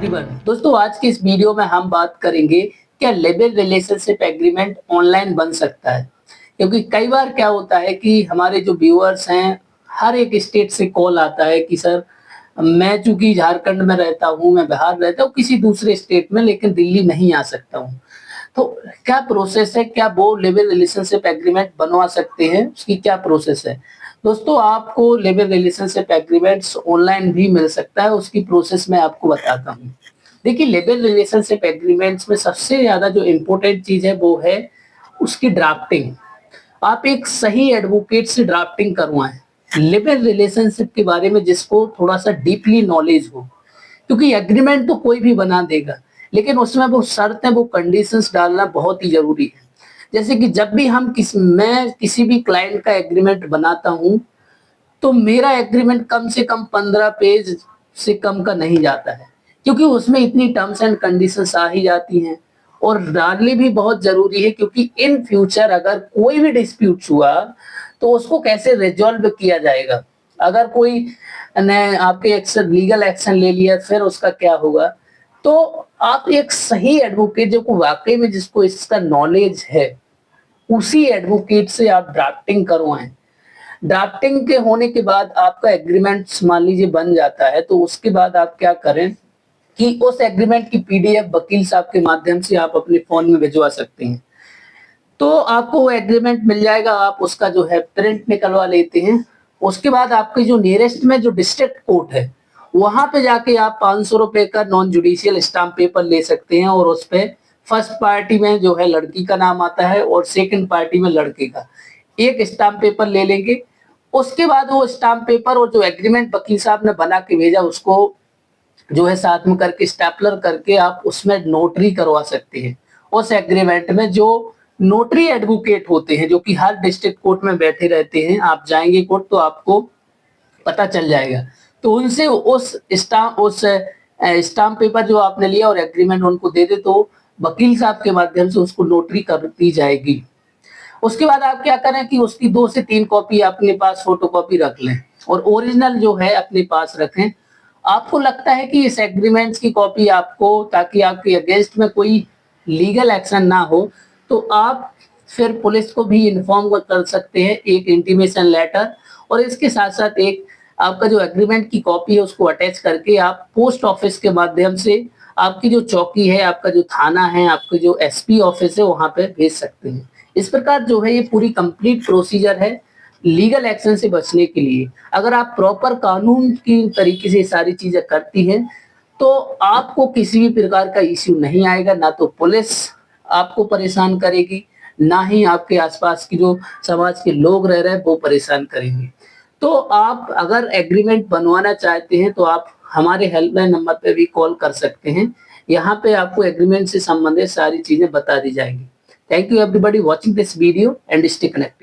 दिवन दोस्तों, आज की इस वीडियो में हम बात करेंगे क्या लेबर रिलेशनशिप एग्रीमेंट ऑनलाइन बन सकता है। क्योंकि कई बार क्या होता है कि हमारे जो व्यूअर्स हैं, हर एक स्टेट से कॉल आता है कि सर मैं चूंकि झारखंड में रहता हूँ, मैं बिहार रहता हूँ, किसी दूसरे स्टेट में, लेकिन दिल्ली नहीं आ सकता हूँ। तो क्या प्रोसेस है, क्या वो लेबर रिलेशनशिप एग्रीमेंट बनवा सकते हैं, उसकी क्या प्रोसेस है। दोस्तों, आपको लेबर रिलेशनशिप एग्रीमेंट्स ऑनलाइन भी मिल सकता है, उसकी प्रोसेस मैं आपको बताता हूँ। देखिए, लेबर रिलेशनशिप एग्रीमेंट्स में सबसे ज्यादा जो इम्पोर्टेंट चीज है वो है उसकी ड्राफ्टिंग। आप एक सही एडवोकेट से ड्राफ्टिंग करवाएं लेबर रिलेशनशिप के बारे में, जिसको थोड़ा सा डीपली नॉलेज हो। क्योंकि एग्रीमेंट तो कोई भी बना देगा, लेकिन उसमें वो शर्तें, वो कंडीशंस डालना बहुत ही जरूरी है। जैसे कि जब भी मैं किसी भी क्लाइंट का एग्रीमेंट बनाता हूँ, तो मेरा एग्रीमेंट कम से कम 15 पेज से कम का नहीं जाता है। क्योंकि उसमें इतनी टर्म्स एंड कंडीशंस आ ही जाती हैं, और डालनी भी बहुत जरूरी है। क्योंकि इन फ्यूचर अगर कोई भी डिस्प्यूट हुआ तो उसको कैसे रिजॉल्व किया जाएगा। अगर कोई ने आपके एक्शन, लीगल एक्शन ले लिया, फिर उसका क्या होगा। तो आप एक सही एडवोकेट, जो को वाकई में जिसको इसका नॉलेज है, उसी एडवोकेट से आप ड्राफ्टिंग करवाएं। ड्राफ्टिंग के होने के बाद आपका एग्रीमेंट मान लीजिए बन जाता है, तो उसके बाद आप क्या करें कि उस एग्रीमेंट की पीडीएफ वकील साहब के माध्यम से आप अपने फोन में भिजवा सकते हैं। तो आपको वो एग्रीमेंट मिल जाएगा, आप उसका जो है प्रिंट निकलवा लेते हैं। उसके बाद आपके जो नियरेस्ट में जो डिस्ट्रिक्ट कोर्ट है, वहां पे जाके आप 500 रुपए का नॉन जुडिशियल स्टाम्प पेपर ले सकते हैं, और उस पे फर्स्ट पार्टी में जो है लड़की का नाम आता है और सेकंड पार्टी में लड़के का एक स्टाम्प पेपर ले लेंगे। उसके बाद वो स्टाम्प पेपर और जो एग्रीमेंट वकील साहब ने बना के भेजा, उसको जो है साथ में करके स्टेपलर करके आप उसमें नोटरी करवा सकते हैं। उस एग्रीमेंट में जो नोटरी एडवोकेट होते हैं, जो कि हर डिस्ट्रिक्ट कोर्ट में बैठे रहते हैं, आप जाएंगे कोर्ट तो आपको पता चल जाएगा। तो उनसे उस स्टाम्प पेपर जो आपने लिया और एग्रीमेंट उनको दे दे, तो वकील साहब के माध्यम से उसको नोटरी कर दी जाएगी। उसके बाद आप क्या करें कि उसकी 2 से 3 कॉपी अपने पास फोटोकॉपी रख लें, और ओरिजिनल जो है अपने पास रखें। आपको लगता है कि इस एग्रीमेंट्स की कॉपी आपको, ताकि आपके अगेंस्ट में कोई लीगल एक्शन ना हो, तो आप फिर पुलिस को भी इन्फॉर्म कर सकते हैं, एक इंटीमेशन लेटर। और इसके साथ साथ एक आपका जो एग्रीमेंट की कॉपी है उसको अटैच करके आप पोस्ट ऑफिस के माध्यम से आपकी जो चौकी है, आपका जो थाना है, आपके जो एसपी ऑफिस है, वहां पे भेज सकते हैं। इस प्रकार जो है ये पूरी कंप्लीट प्रोसीजर है लीगल एक्शन से बचने के लिए। अगर आप प्रॉपर कानून की तरीके से सारी चीजें करती हैं, तो आपको किसी भी प्रकार का इश्यू नहीं आएगा। ना तो पुलिस आपको परेशान करेगी, ना ही आपके आसपास की जो समाज के लोग रह रहे हैं वो परेशान करेंगे। तो आप अगर एग्रीमेंट बनवाना चाहते हैं, तो आप हमारे हेल्पलाइन नंबर पे भी कॉल कर सकते हैं। यहाँ पे आपको एग्रीमेंट से संबंधित सारी चीजें बता दी जाएंगी। Thank you everybody watching this video and stay connected.